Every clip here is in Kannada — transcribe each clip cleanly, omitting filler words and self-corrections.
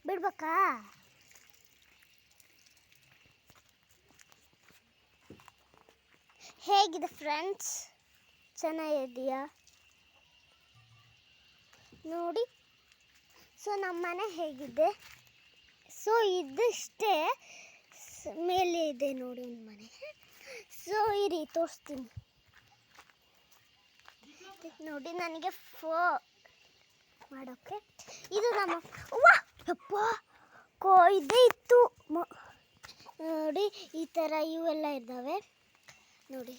ಬಿಡ್ಬೇಕಾ? ಹೇಗಿದೆ ಫ್ರೆಂಡ್ಸ್, ಚೆನ್ನಾಗಿದೆಯಾ ನೋಡಿ. ಸೊ ನಮ್ಮ ಮನೆ ಹೇಗಿದೆ? ಸೊ ಇದಿಷ್ಟೇ, ಮೇಲೆ ಇದೆ ನೋಡಿ ಒಂದು ಮನೆ. ಸೊ ಇರಿ ತೋರಿಸ್ತೀನಿ ನೋಡಿ. ನನಗೆ ಮಾಡೋಕ್ಕೆ ಇದು ನಮ್ಮ ಅಪ್ಪ ಇದೇ ಇತ್ತು ನೋಡಿ. ಈ ಥರ ಇವೆಲ್ಲ ಇದ್ದಾವೆ ನೋಡಿ.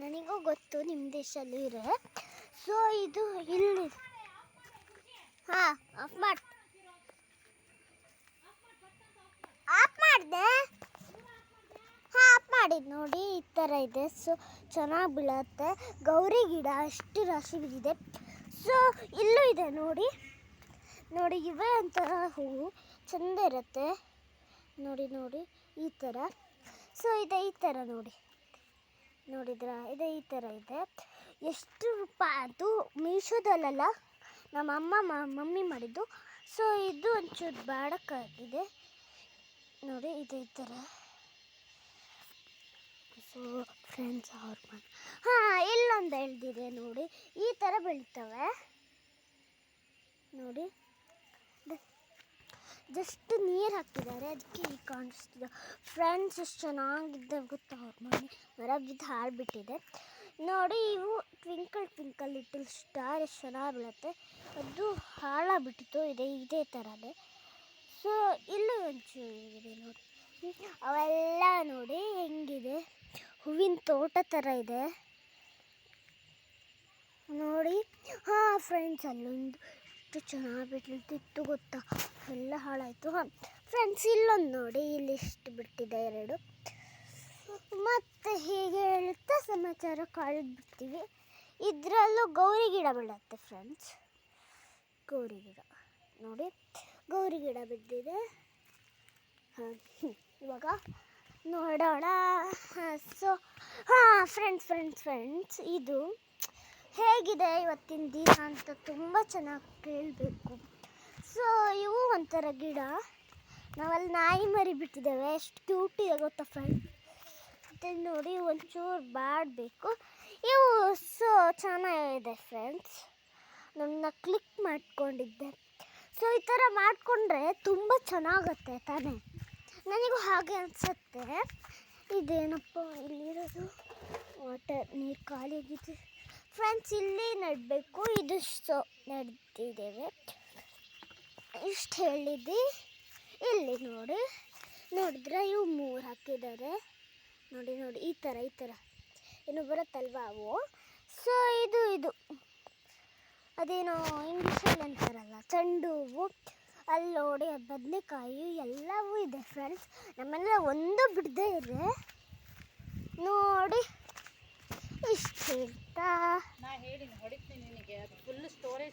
ನನಗೂ ಗೊತ್ತು ನಿಮ್ಮ ದೇಶಲ್ಲೂ ಇರೆ. ಸೊ ಇದು ಇಲ್ಲಿ ಹಾಂ ಆಫ್ ಮಾಡಿದೆ. ಹಾಂ ಆಫ್ ಮಾಡಿದ್ದು ನೋಡಿ. ಈ ಥರ ಇದೆ. ಸೊ ಚೆನ್ನಾಗಿ ಬೀಳತ್ತೆ. ಗೌರಿ ಗಿಡ ಅಷ್ಟು ರಾಶಿ ಬಿದ್ದಿದೆ. ಸೊ ಇಲ್ಲೂ ಇದೆ ನೋಡಿ. ನೋಡಿ ಇವೇ ಒಂಥರ ಹೂವು ಚೆಂದ ಇರುತ್ತೆ ನೋಡಿ. ನೋಡಿ ಈ ಥರ. ಸೊ ಇದೆ ಈ ಥರ ನೋಡಿ. ನೋಡಿದ್ರಾ? ಇದೆ ಈ ಥರ ಇದೆ. ಎಷ್ಟು ರೂಪಾಯಿ ಅದು? ಮೀಶೋದಲ್ಲ, ನಮ್ಮ ಮಮ್ಮಿ ಮಾಡಿದ್ದು. ಸೊ ಇದು ಒಂಚೂರು ಬಾಡಕ್ಕಾಗಿದೆ ನೋಡಿ. ಇದೆ ಈ ಥರ. ಸೊ ಫ್ರೆಂಡ್ಸ್ ಹಾಂ ಇಲ್ಲೊಂದು ಎಳ್ದಿದೆ ನೋಡಿ. ಈ ಥರ ಬೆಳಿತವೆ ನೋಡಿ. ಜಸ್ಟ್ ನೀರು ಹಾಕಿದ್ದಾರೆ, ಅದಕ್ಕೆ ಈಗ ಕಾಣಿಸ್ತಿದೆ ಫ್ರೆಂಡ್ಸ್. ಎಷ್ಟು ಚೆನ್ನಾಗಿದೆ ಗೊತ್ತಾ? ಅವ್ರ ಮನೆ ಮರ ಬಿದ್ದು ಹಾಳ್ಬಿಟ್ಟಿದೆ ನೋಡಿ. ಇವು ಟ್ವಿಂಕಲ್ ಟ್ವಿಂಕಲ್ ಲಿಟಲ್ ಸ್ಟಾರ್ ಎಷ್ಟು ಚೆನ್ನಾಗಿ ಬೀಳುತ್ತೆ. ಅದು ಹಾಳಾಗ್ಬಿಟ್ಟಿತ್ತು. ಇದೇ ಥರನೇ. ಸೊ ಇಲ್ಲೂ ಒಂಚೂರು ಇದೆ ನೋಡಿ. ಅವೆಲ್ಲ ನೋಡಿ ಹೆಂಗಿದೆ, ಹೂವಿನ ತೋಟ ಥರ ಇದೆ ನೋಡಿ. ಹಾಂ ಫ್ರೆಂಡ್ಸ್, ಅಲ್ಲೊಂದು ಎಷ್ಟು ಚೆನ್ನಾಗಿ ಬಿಟ್ಟಿತ್ತು ಗೊತ್ತಾ? ಎಲ್ಲ ಹಾಳಾಯಿತು. ಹಾಂ ಫ್ರೆಂಡ್ಸ್, ಇಲ್ಲೊಂದು ನೋಡಿ, ಇಲ್ಲಿ ಎಷ್ಟು ಬಿಟ್ಟಿದೆ 2. ಮತ್ತು ಹೀಗೆ ಹೇಳುತ್ತಾ ಸಮಾಚಾರ ಬಿಡ್ತೀವಿ. ಇದರಲ್ಲೂ ಗೌರಿ ಗಿಡ ಬೀಳುತ್ತೆ ಫ್ರೆಂಡ್ಸ್. ಗೌರಿ ಗಿಡ ನೋಡಿ, ಗೌರಿ ಗಿಡ ಬಿದ್ದಿದೆ. ಹಾಂ ಇವಾಗ ನೋಡೋಣ. ಹಾಂ ಸೊ ಹಾಂ ಫ್ರೆಂಡ್ಸ್ ಇದು ಹೇಗಿದೆ ಇವತ್ತಿನ ದಿನ ಅಂತ ತುಂಬ ಚೆನ್ನಾಗಿ ಕೇಳಬೇಕು. ಸೊ ಇವು ಒಂಥರ ಗಿಡ. ನಾವಲ್ಲಿ ನಾಯಿ ಮರಿ ಬಿಟ್ಟಿದ್ದೇವೆ, ಎಷ್ಟು ಕ್ಯೂಟ್ ಇದೆ ಗೊತ್ತಾ ಫ್ರೆಂಡ್ಸ್? ಮತ್ತು ನೋಡಿ ಒಂಚೂರು ಬಾಡಬೇಕು ಇವು. ಸೊ ಚೆನ್ನಾಗಿದೆ ಫ್ರೆಂಡ್ಸ್. ನನ್ನ ಕ್ಲಿಕ್ ಮಾಡ್ಕೊಂಡಿದ್ದೆ. ಸೊ ಈ ಥರ ಮಾಡಿಕೊಂಡ್ರೆ ತುಂಬ ಚೆನ್ನಾಗತ್ತೆ ತಾನೇ? ನನಗೂ ಹಾಗೆ ಅನಿಸುತ್ತೆ. ಇದೇನಪ್ಪ ಇಲ್ಲಿರೋದು? ವಾಟರ್, ನೀರು ಖಾಲಿ ಆಗಿದೆ ಫ್ರೆಂಡ್ಸ್. ಇಲ್ಲಿ ನೆಡಬೇಕು. ಇದು ಸೊ ನೆಡ್ತಿದ್ದೇವೆ. ಇಷ್ಟು ಹೇಳಿದ್ದೆ. ಇಲ್ಲಿ ನೋಡಿದ್ರೆ ಇವು 3 ಹಾಕಿದ್ದಾರೆ ನೋಡಿ. ಈ ಥರ ಏನು ಬರುತ್ತಲ್ವಾ ಅವು. ಸೊ ಇದು ಅದೇನೋ ಇಂಗ್ಲೀಷಲ್ಲಿ ಅಂತಾರಲ್ಲ, ಚೆಂಡು ಹೂವು. ಅಲ್ಲಿ ನೋಡಿ ಬದನೆಕಾಯಿ ಎಲ್ಲವೂ ಇದೆ ಫ್ರೆಂಡ್ಸ್. ನಮ್ಮನೆಲ್ಲ ಒಂದು ಬಿಡದೇ ಇದೆ ನೋಡಿ. ಇಷ್ಟು ಹೇಳ್ತಾ ನಾ ಹೇಳಿ ಹೊಡಿತೀನಿ ನಿನಗೆ. ಅದು ಫುಲ್ ಸ್ಟೋರೇಜ್